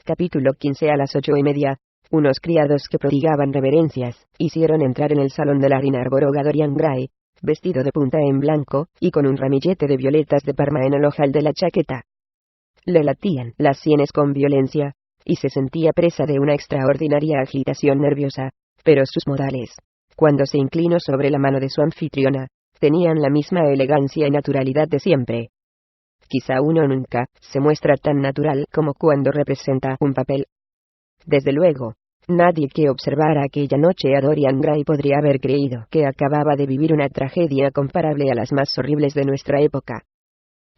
Capítulo 15. A las 8:30, unos criados que prodigaban reverencias, hicieron entrar en el salón de la Dinarborough a Dorian Gray, vestido de punta en blanco, y con un ramillete de violetas de Parma en el ojal de la chaqueta. Le latían las sienes con violencia, y se sentía presa de una extraordinaria agitación nerviosa, pero sus modales, cuando se inclinó sobre la mano de su anfitriona, tenían la misma elegancia y naturalidad de siempre. Quizá uno nunca se muestra tan natural como cuando representa un papel. Desde luego, nadie que observara aquella noche a Dorian Gray podría haber creído que acababa de vivir una tragedia comparable a las más horribles de nuestra época.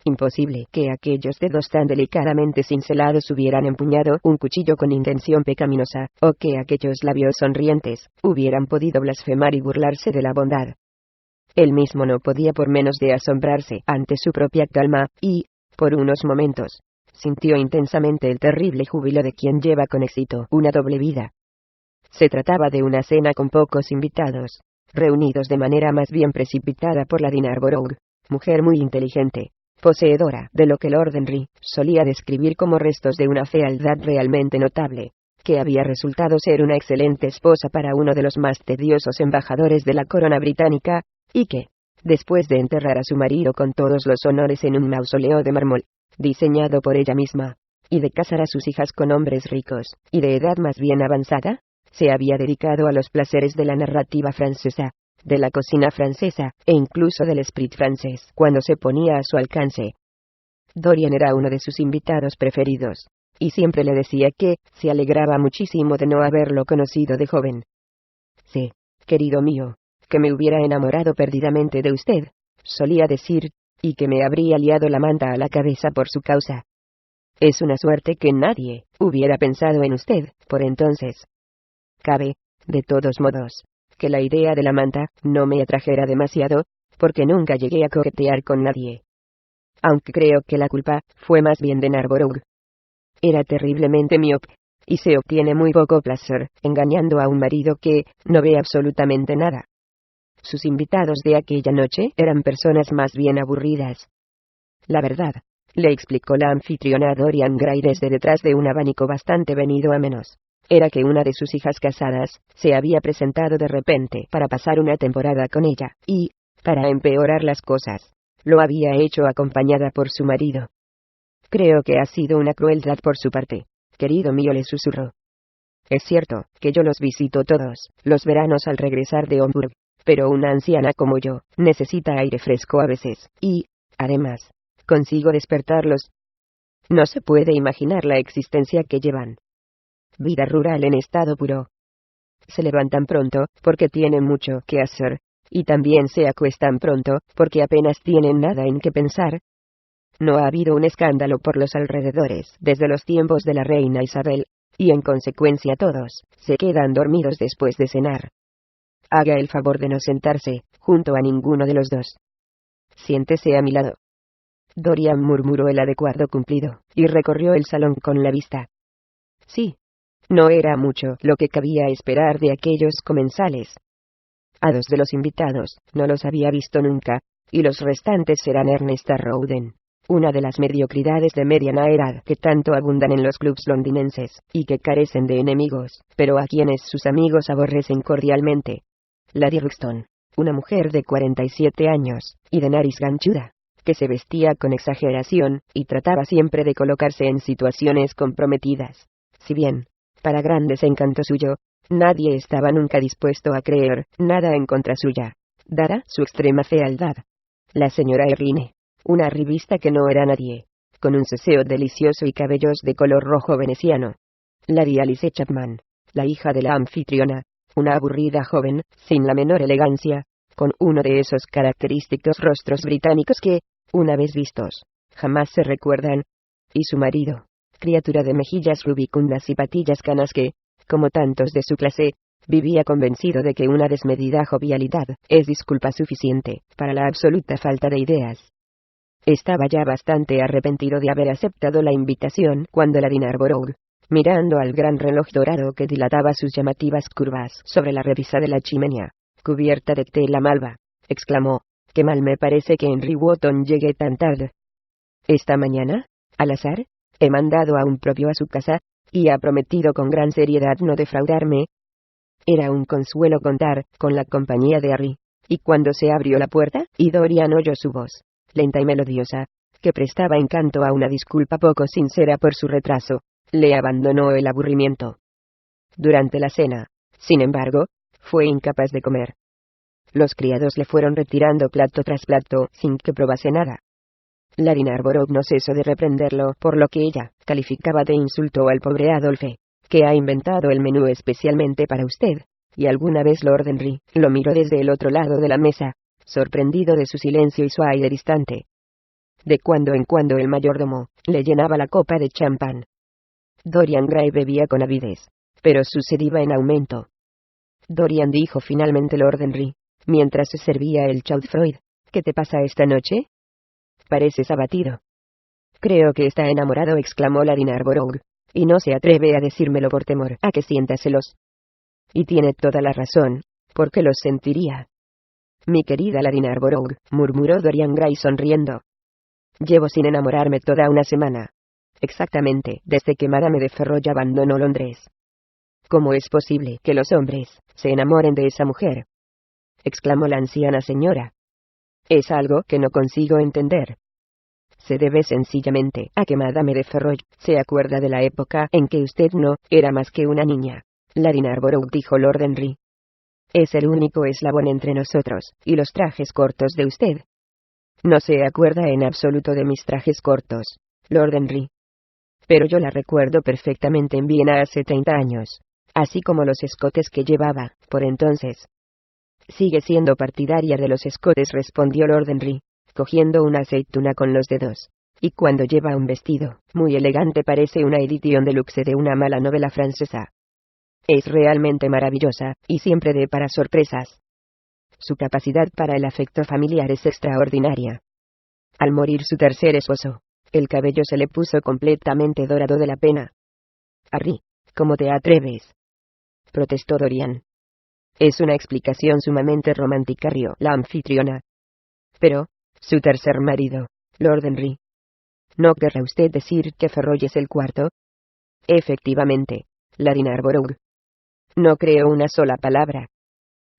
Imposible que aquellos dedos tan delicadamente cincelados hubieran empuñado un cuchillo con intención pecaminosa, o que aquellos labios sonrientes hubieran podido blasfemar y burlarse de la bondad. Él mismo no podía por menos de asombrarse ante su propia calma, y, por unos momentos, sintió intensamente el terrible júbilo de quien lleva con éxito una doble vida. Se trataba de una cena con pocos invitados, reunidos de manera más bien precipitada por la Dinarborough, mujer muy inteligente, poseedora de lo que Lord Henry solía describir como restos de una fealdad realmente notable, que había resultado ser una excelente esposa para uno de los más tediosos embajadores de la corona británica, y que, después de enterrar a su marido con todos los honores en un mausoleo de mármol, diseñado por ella misma, y de casar a sus hijas con hombres ricos, y de edad más bien avanzada, se había dedicado a los placeres de la narrativa francesa, de la cocina francesa, e incluso del esprit francés, cuando se ponía a su alcance. Dorian era uno de sus invitados preferidos, y siempre le decía que se alegraba muchísimo de no haberlo conocido de joven. «Sí, querido mío, que me hubiera enamorado perdidamente de usted», solía decir, «y que me habría liado la manta a la cabeza por su causa. Es una suerte que nadie hubiera pensado en usted por entonces. Cabe, de todos modos, que la idea de la manta no me atrajera demasiado, porque nunca llegué a coquetear con nadie. Aunque creo que la culpa fue más bien de Narborough. Era terriblemente miope, y se obtiene muy poco placer engañando a un marido que no ve absolutamente nada. Sus invitados de aquella noche eran personas más bien aburridas. La verdad, le explicó la anfitriona a Dorian Gray desde detrás de un abanico bastante venido a menos, era que una de sus hijas casadas se había presentado de repente para pasar una temporada con ella, y, para empeorar las cosas, lo había hecho acompañada por su marido. «Creo que ha sido una crueldad por su parte, querido mío», le susurró. «Es cierto que yo los visito todos los veranos al regresar de Homburg, pero una anciana como yo necesita aire fresco a veces, y, además, consigo despertarlos. No se puede imaginar la existencia que llevan. Vida rural en estado puro. Se levantan pronto porque tienen mucho que hacer, y también se acuestan pronto porque apenas tienen nada en que pensar. No ha habido un escándalo por los alrededores desde los tiempos de la reina Isabel, y en consecuencia todos se quedan dormidos después de cenar. Haga el favor de no sentarse junto a ninguno de los dos. Siéntese a mi lado». Dorian murmuró el adecuado cumplido, y recorrió el salón con la vista. Sí, no era mucho lo que cabía esperar de aquellos comensales. A dos de los invitados no los había visto nunca, y los restantes eran Ernesta Rowden, una de las mediocridades de mediana edad que tanto abundan en los clubs londinenses, y que carecen de enemigos, pero a quienes sus amigos aborrecen cordialmente. Lady Ruxton, una mujer de 47 años, y de nariz ganchuda, que se vestía con exageración, y trataba siempre de colocarse en situaciones comprometidas. Si bien, para gran desencanto suyo, nadie estaba nunca dispuesto a creer nada en contra suya, dada su extrema fealdad. La señora Erline, una revista que no era nadie, con un seseo delicioso y cabellos de color rojo veneciano. Lady Alice Chapman, la hija de la anfitriona, una aburrida joven, sin la menor elegancia, con uno de esos característicos rostros británicos que, una vez vistos, jamás se recuerdan. Y su marido, criatura de mejillas rubicundas y patillas canas que, como tantos de su clase, vivía convencido de que una desmedida jovialidad es disculpa suficiente para la absoluta falta de ideas. Estaba ya bastante arrepentido de haber aceptado la invitación cuando la Dinarborough, mirando al gran reloj dorado que dilataba sus llamativas curvas sobre la repisa de la chimenea, cubierta de tela malva, exclamó: «Qué mal me parece que Henry Wotton llegue tan tarde. Esta mañana, al azar, he mandado a un propio a su casa, y ha prometido con gran seriedad no defraudarme. Era un consuelo contar con la compañía de Harry, y cuando se abrió la puerta, y Dorian oyó su voz, lenta y melodiosa, que prestaba encanto a una disculpa poco sincera por su retraso, le abandonó el aburrimiento. Durante la cena, sin embargo, fue incapaz de comer. Los criados le fueron retirando plato tras plato sin que probase nada. Lady Narborough no cesó de reprenderlo por lo que ella calificaba de insulto al pobre Adolphe, que ha inventado el menú especialmente para usted, y alguna vez Lord Henry lo miró desde el otro lado de la mesa, sorprendido de su silencio y su aire distante. De cuando en cuando el mayordomo le llenaba la copa de champán. Dorian Gray bebía con avidez, pero su sed iba en aumento. Dorian, dijo finalmente Lord Henry, mientras se servía el chaudfroid, ¿qué te pasa esta noche? Pareces abatido. Creo que está enamorado, exclamó Lady Narborough, y no se atreve a decírmelo por temor a que sienta celos. Y tiene toda la razón, porque los sentiría. Mi querida Lady Narborough, murmuró Dorian Gray sonriendo. Llevo sin enamorarme toda una semana. Exactamente, desde que Madame de Ferrol abandonó Londres. ¿Cómo es posible que los hombres se enamoren de esa mujer? Exclamó la anciana señora. Es algo que no consigo entender. Se debe sencillamente a que Madame de Ferrol se acuerda de la época en que usted no era más que una niña. Lady Narborough, dijo Lord Henry. Es el único eslabón entre nosotros y los trajes cortos de usted. No se acuerda en absoluto de mis trajes cortos, Lord Henry. Pero yo la recuerdo perfectamente en Viena hace 30 años, así como los escotes que llevaba, por entonces. Sigue siendo partidaria de los escotes, respondió Lord Henry, cogiendo una aceituna con los dedos. Y cuando lleva un vestido muy elegante parece una edición deluxe de una mala novela francesa. Es realmente maravillosa, y siempre depara sorpresas. Su capacidad para el afecto familiar es extraordinaria. Al morir su tercer esposo, el cabello se le puso completamente dorado de la pena. Harry, ¿cómo te atreves?, protestó Dorian. Es una explicación sumamente romántica, rió la anfitriona. Pero, su tercer marido, Lord Henry. ¿No querrá usted decir que Ferrol es el cuarto? Efectivamente, Lady Narborough. No creo una sola palabra.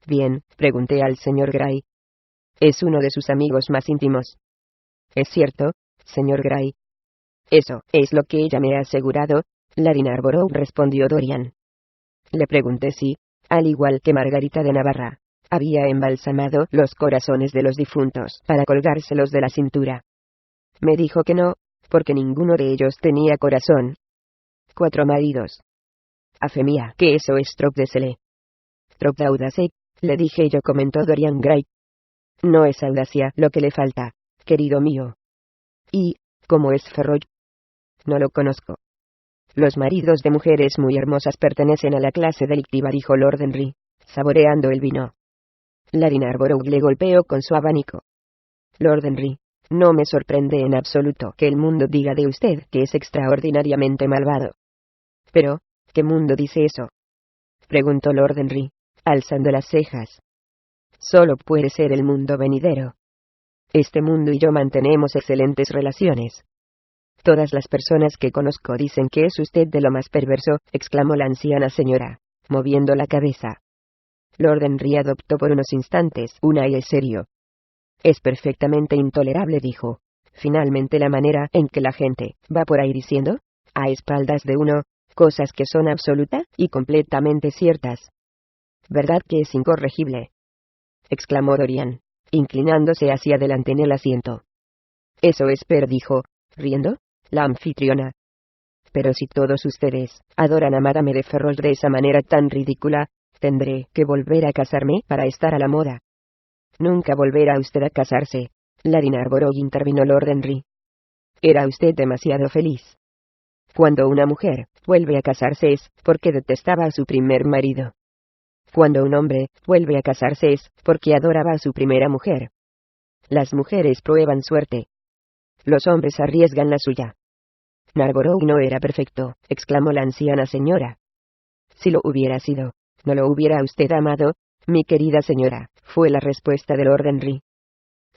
Bien, pregunté al señor Gray. Es uno de sus amigos más íntimos. ¿Es cierto, señor Gray? Eso es lo que ella me ha asegurado, Lady Narborough, respondió Dorian. Le pregunté si, al igual que Margarita de Navarra, había embalsamado los corazones de los difuntos para colgárselos de la cintura. Me dijo que no, porque ninguno de ellos tenía corazón. 4 maridos. A fe mía, que eso es trop de cele. Trop d'audace, le dije yo, comentó Dorian Gray. No es audacia lo que le falta, querido mío. ¿Y cómo es Ferrol? No lo conozco. Los maridos de mujeres muy hermosas pertenecen a la clase delictiva, dijo Lord Henry, saboreando el vino. Lady Narborough le golpeó con su abanico. Lord Henry, no me sorprende en absoluto que el mundo diga de usted que es extraordinariamente malvado. Pero, ¿qué mundo dice eso?, preguntó Lord Henry, alzando las cejas. Solo puede ser el mundo venidero. Este mundo y yo mantenemos excelentes relaciones. Todas las personas que conozco dicen que es usted de lo más perverso, exclamó la anciana señora, moviendo la cabeza. Lord Henry adoptó por unos instantes un aire serio. Es perfectamente intolerable, dijo, finalmente, la manera en que la gente va por ahí diciendo, a espaldas de uno, cosas que son absoluta y completamente ciertas. ¿Verdad que es incorregible?, exclamó Dorian, inclinándose hacia adelante en el asiento. Eso es per, dijo, riendo, la anfitriona. Pero si todos ustedes adoran a Madame de Ferrol de esa manera tan ridícula, tendré que volver a casarme para estar a la moda. Nunca volverá usted a casarse, Lady Narborough, intervino Lord Henry. Era usted demasiado feliz. Cuando una mujer vuelve a casarse es porque detestaba a su primer marido. Cuando un hombre vuelve a casarse es porque adoraba a su primera mujer. Las mujeres prueban suerte. Los hombres arriesgan la suya. Narborough no era perfecto, exclamó la anciana señora. Si lo hubiera sido, no lo hubiera usted amado, mi querida señora, fue la respuesta de Lord Henry.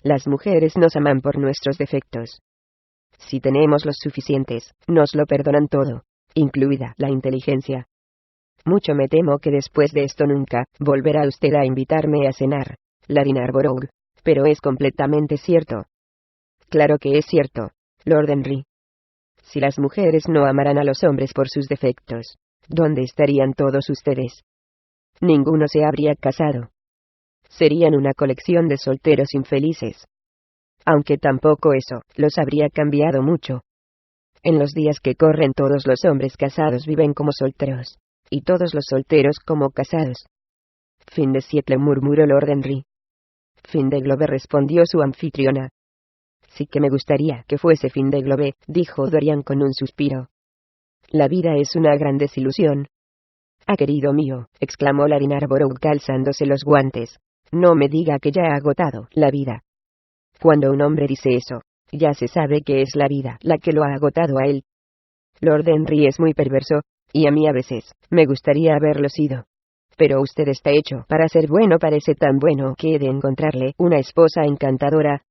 Las mujeres nos aman por nuestros defectos. Si tenemos los suficientes, nos lo perdonan todo, incluida la inteligencia. Mucho me temo que después de esto nunca volverá usted a invitarme a cenar, Lady Narborough, pero es completamente cierto. Claro que es cierto, Lord Henry. Si las mujeres no amaran a los hombres por sus defectos, ¿dónde estarían todos ustedes? Ninguno se habría casado. Serían una colección de solteros infelices. Aunque tampoco eso los habría cambiado mucho. En los días que corren todos los hombres casados viven como solteros, y todos los solteros como casados. Fin de Seattle, murmuró Lord Henry. Fin de globe, respondió su anfitriona. Sí que me gustaría que fuese fin de globe, dijo Dorian con un suspiro. La vida es una gran desilusión. Ah, querido mío, exclamó Lady Narborough calzándose los guantes. No me diga que ya ha agotado la vida. Cuando un hombre dice eso, ya se sabe que es la vida la que lo ha agotado a él. Lord Henry es muy perverso, y a mí a veces me gustaría haberlo sido. Pero usted está hecho para ser bueno, parece tan bueno que he de encontrarle una esposa encantadora.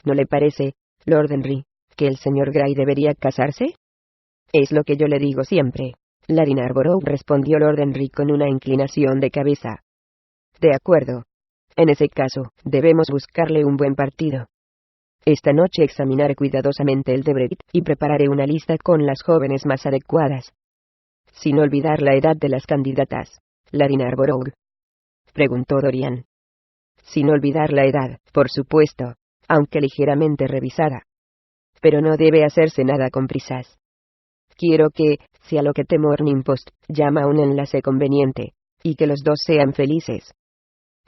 ¿No le parece, Lord Henry, que el señor Gray debería casarse? Es lo que yo le digo siempre, Lady Narborough, respondió Lord Henry con una inclinación de cabeza. De acuerdo. En ese caso, debemos buscarle un buen partido. Esta noche examinaré cuidadosamente el de Brexit y prepararé una lista con las jóvenes más adecuadas. Sin olvidar la edad de las candidatas, Lady Narborough, preguntó Dorian. Sin olvidar la edad, por supuesto, aunque ligeramente revisada. Pero no debe hacerse nada con prisas. Quiero que, sea lo que The Morning Post llama un enlace conveniente, y que los dos sean felices.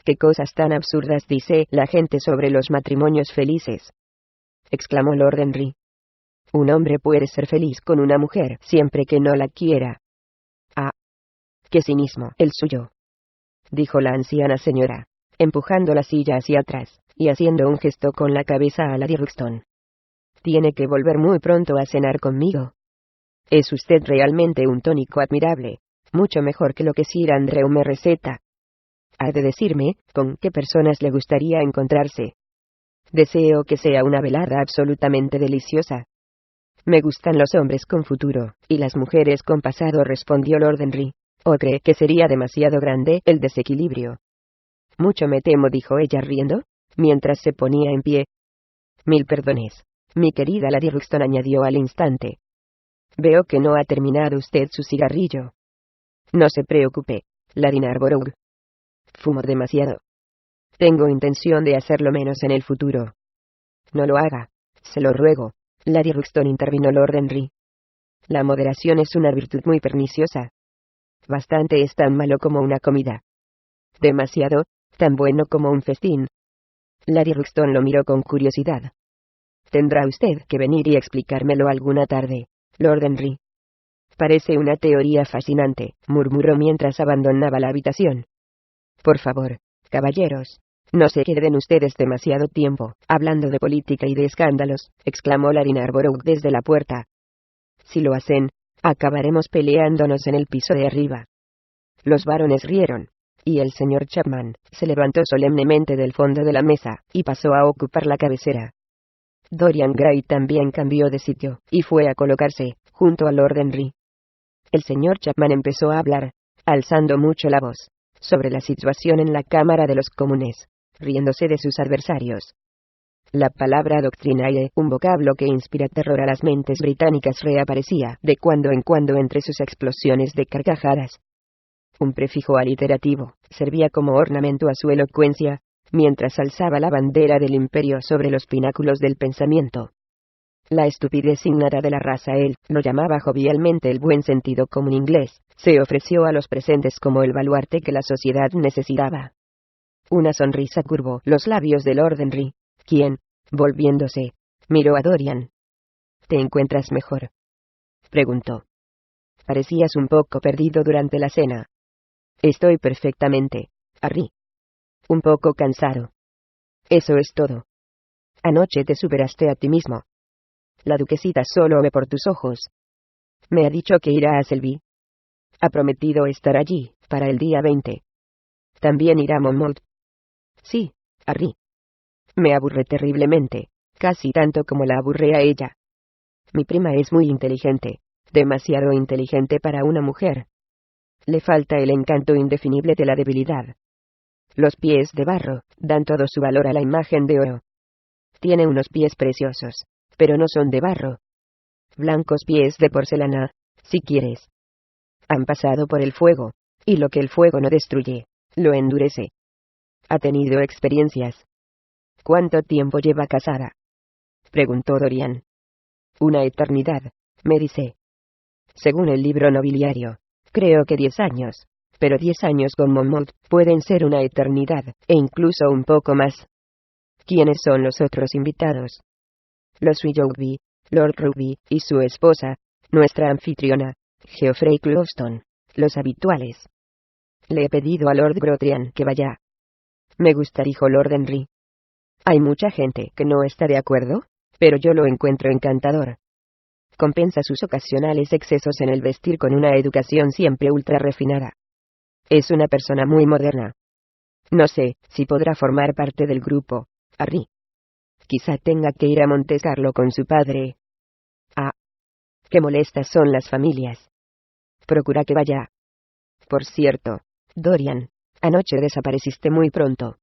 ¿Qué cosas tan absurdas dice la gente sobre los matrimonios felices?, exclamó Lord Henry. Un hombre puede ser feliz con una mujer siempre que no la quiera. Ah, qué cinismo el suyo, dijo la anciana señora, empujando la silla hacia atrás, y haciendo un gesto con la cabeza a Lady Ruxton. Tiene que volver muy pronto a cenar conmigo. Es usted realmente un tónico admirable, mucho mejor que lo que Sir Andrew me receta. Ha de decirme con qué personas le gustaría encontrarse. Deseo que sea una velada absolutamente deliciosa. Me gustan los hombres con futuro, y las mujeres con pasado, respondió Lord Henry. ¿O cree que sería demasiado grande el desequilibrio? Mucho me temo, dijo ella riendo, mientras se ponía en pie. Mil perdones, mi querida Lady Ruxton, añadió al instante. Veo que no ha terminado usted su cigarrillo. No se preocupe, Lady Narborough. Fumo demasiado. Tengo intención de hacerlo menos en el futuro. No lo haga, se lo ruego, Lady Ruxton, intervino Lord Henry. La moderación es una virtud muy perniciosa. Bastante es tan malo como una comida. Demasiado, tan bueno como un festín. Lady Ruxton lo miró con curiosidad. Tendrá usted que venir y explicármelo alguna tarde, Lord Henry. Parece una teoría fascinante, murmuró mientras abandonaba la habitación. Por favor, caballeros, no se queden ustedes demasiado tiempo hablando de política y de escándalos, exclamó Lady Narborough desde la puerta. Si lo hacen, acabaremos peleándonos en el piso de arriba. Los varones rieron, y el señor Chapman se levantó solemnemente del fondo de la mesa y pasó a ocupar la cabecera. Dorian Gray también cambió de sitio y fue a colocarse junto a Lord Henry. El señor Chapman empezó a hablar, alzando mucho la voz, sobre la situación en la Cámara de los Comunes, riéndose de sus adversarios. La palabra doctrinae, un vocablo que inspira terror a las mentes británicas, reaparecía de cuando en cuando entre sus explosiones de carcajadas. Un prefijo aliterativo servía como ornamento a su elocuencia, mientras alzaba la bandera del imperio sobre los pináculos del pensamiento. La estupidez innata de la raza, él lo llamaba jovialmente el buen sentido común inglés, se ofreció a los presentes como el baluarte que la sociedad necesitaba. Una sonrisa curvó los labios de Lord Henry, quien, volviéndose, miró a Dorian. ¿Te encuentras mejor?, preguntó. Parecías un poco perdido durante la cena. Estoy perfectamente, Harry. Un poco cansado. Eso es todo. Anoche te superaste a ti mismo. La duquesita solo ve por tus ojos. Me ha dicho que irá a Selby. Ha prometido estar allí para el día 20. También irá a Monmouth. Sí, Harry. Me aburre terriblemente, casi tanto como la aburre a ella. Mi prima es muy inteligente, demasiado inteligente para una mujer. Le falta el encanto indefinible de la debilidad. Los pies de barro dan todo su valor a la imagen de oro. Tiene unos pies preciosos, pero no son de barro. Blancos pies de porcelana, si quieres. Han pasado por el fuego, y lo que el fuego no destruye, lo endurece. Ha tenido experiencias. ¿Cuánto tiempo lleva casada?, preguntó Dorian. Una eternidad, me dice. Según el libro nobiliario, creo que 10 años, pero 10 años con Monmouth pueden ser una eternidad, e incluso un poco más. ¿Quiénes son los otros invitados? Los Willoughby, Lord Rugby, y su esposa, nuestra anfitriona, Geoffrey Clouston, los habituales. Le he pedido a Lord Grotrian que vaya. Me gusta, dijo Lord Henry. Hay mucha gente que no está de acuerdo, pero yo lo encuentro encantador. Compensa sus ocasionales excesos en el vestir con una educación siempre ultra refinada. Es una persona muy moderna. No sé si podrá formar parte del grupo, Harry. Quizá tenga que ir a Monte Carlo con su padre. Ah, qué molestas son las familias. Procura que vaya. Por cierto, Dorian, anoche desapareciste muy pronto.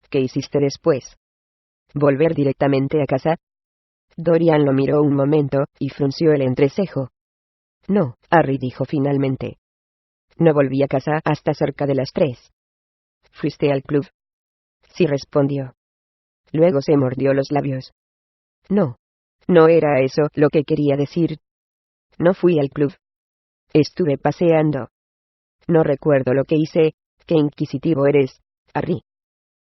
¿Qué hiciste después? ¿Volver directamente a casa? Dorian lo miró un momento, y frunció el entrecejo. No, Harry dijo finalmente. No volví a casa hasta cerca de las 3. ¿Fuiste al club? Sí, respondió. Luego se mordió los labios. No. No era eso lo que quería decir. No fui al club. Estuve paseando. No recuerdo lo que hice. Qué inquisitivo eres, Harry.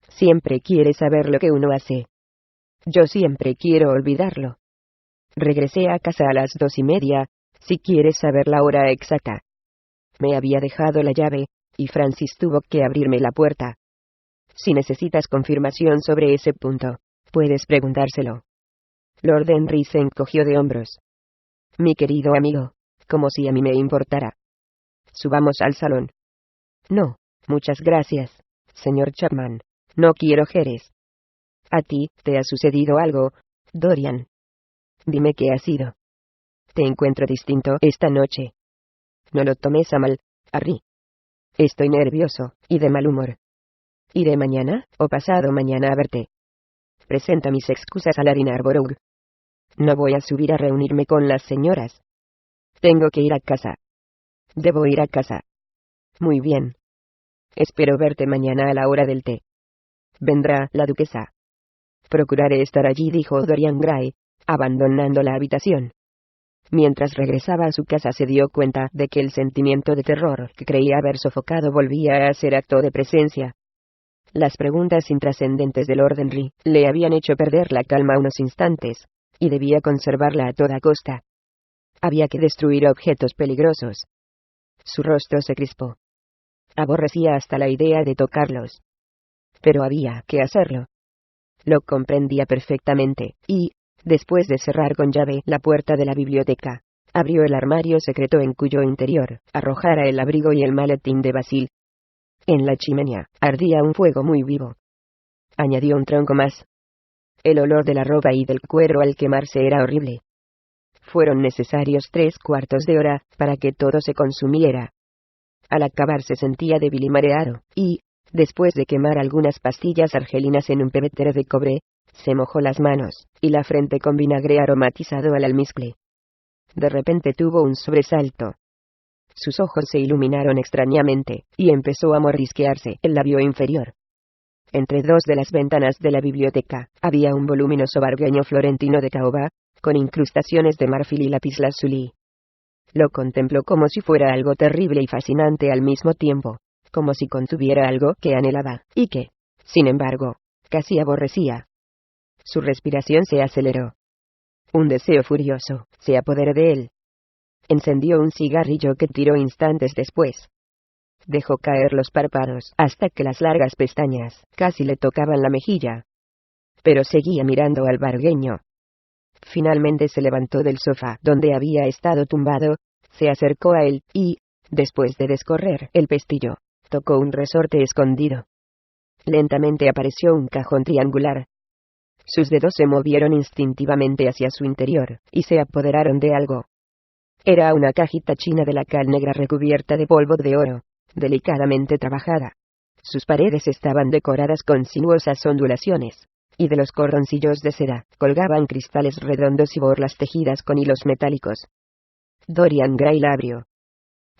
Siempre quieres saber lo que uno hace. Yo siempre quiero olvidarlo. Regresé a casa a las 2:30, si quieres saber la hora exacta. Me había dejado la llave, y Francis tuvo que abrirme la puerta. Si necesitas confirmación sobre ese punto, puedes preguntárselo. Lord Henry se encogió de hombros. Mi querido amigo, como si a mí me importara. Subamos al salón. No, muchas gracias, señor Chapman. No quiero Jerez. ¿A ti te ha sucedido algo, Dorian? Dime qué ha sido. Te encuentro distinto esta noche. No lo tomes a mal, Harry. Estoy nervioso, y de mal humor. Iré mañana, o pasado mañana a verte. Presenta mis excusas a Lady Narborough. No voy a subir a reunirme con las señoras. Tengo que ir a casa. Debo ir a casa. Muy bien. Espero verte mañana a la hora del té. Vendrá la duquesa. Procuraré estar allí, dijo Dorian Gray, abandonando la habitación. Mientras regresaba a su casa se dio cuenta de que el sentimiento de terror que creía haber sofocado volvía a ser acto de presencia. Las preguntas intrascendentes de Lord Henry le habían hecho perder la calma unos instantes, y debía conservarla a toda costa. Había que destruir objetos peligrosos. Su rostro se crispó. Aborrecía hasta la idea de tocarlos. Pero había que hacerlo. Lo comprendía perfectamente, y, después de cerrar con llave la puerta de la biblioteca, abrió el armario secreto en cuyo interior arrojara el abrigo y el maletín de Basil. En la chimenea ardía un fuego muy vivo. Añadió un tronco más. El olor de la ropa y del cuero al quemarse era horrible. Fueron necesarios 3/4 de hora para que todo se consumiera. Al acabar se sentía débil y mareado, y, después de quemar algunas pastillas argelinas en un pebetero de cobre, se mojó las manos y la frente con vinagre aromatizado al almizcle. De repente tuvo un sobresalto. Sus ojos se iluminaron extrañamente, y empezó a mordisquearse el labio inferior. Entre 2 de las ventanas de la biblioteca había un voluminoso bargueño florentino de caoba, con incrustaciones de marfil y lapislázuli. Lo contempló como si fuera algo terrible y fascinante al mismo tiempo, como si contuviera algo que anhelaba, y que, sin embargo, casi aborrecía. Su respiración se aceleró. Un deseo furioso se apoderó de él. Encendió un cigarrillo que tiró instantes después. Dejó caer los párpados hasta que las largas pestañas casi le tocaban la mejilla. Pero seguía mirando al bargueño. Finalmente se levantó del sofá donde había estado tumbado, se acercó a él y, después de descorrer el pestillo, tocó un resorte escondido. Lentamente apareció un cajón triangular. Sus dedos se movieron instintivamente hacia su interior, y se apoderaron de algo. Era una cajita china de la cal negra recubierta de polvo de oro, delicadamente trabajada. Sus paredes estaban decoradas con sinuosas ondulaciones, y de los cordoncillos de seda colgaban cristales redondos y borlas tejidas con hilos metálicos. Dorian Gray la abrió.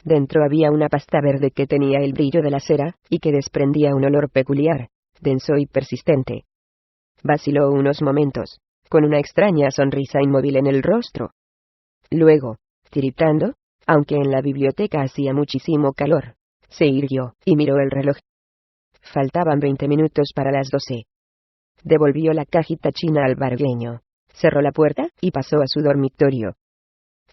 Dentro había una pasta verde que tenía el brillo de la cera, y que desprendía un olor peculiar, denso y persistente. Vaciló unos momentos, con una extraña sonrisa inmóvil en el rostro. Luego, tiritando, aunque en la biblioteca hacía muchísimo calor, se irguió y miró el reloj. Faltaban 20 minutos para las 12. Devolvió la cajita china al barbeño, cerró la puerta y pasó a su dormitorio.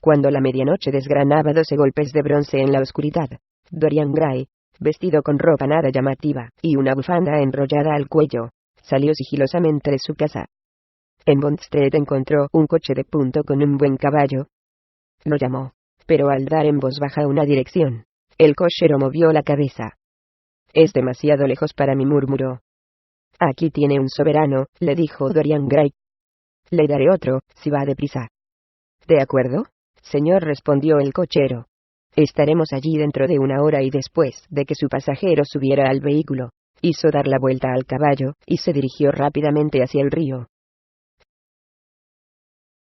Cuando la medianoche desgranaba 12 golpes de bronce en la oscuridad, Dorian Gray, vestido con ropa nada llamativa y una bufanda enrollada al cuello, salió sigilosamente de su casa. En Bond Street encontró un coche de punto con un buen caballo. Lo llamó, pero al dar en voz baja una dirección, el cochero movió la cabeza. «Es demasiado lejos para mí», murmuró. «Aquí tiene un soberano», le dijo Dorian Gray. «Le daré otro, si va deprisa». «De acuerdo, señor», respondió el cochero. «Estaremos allí dentro de una hora». Y después de que su pasajero subiera al vehículo, hizo dar la vuelta al caballo, y se dirigió rápidamente hacia el río.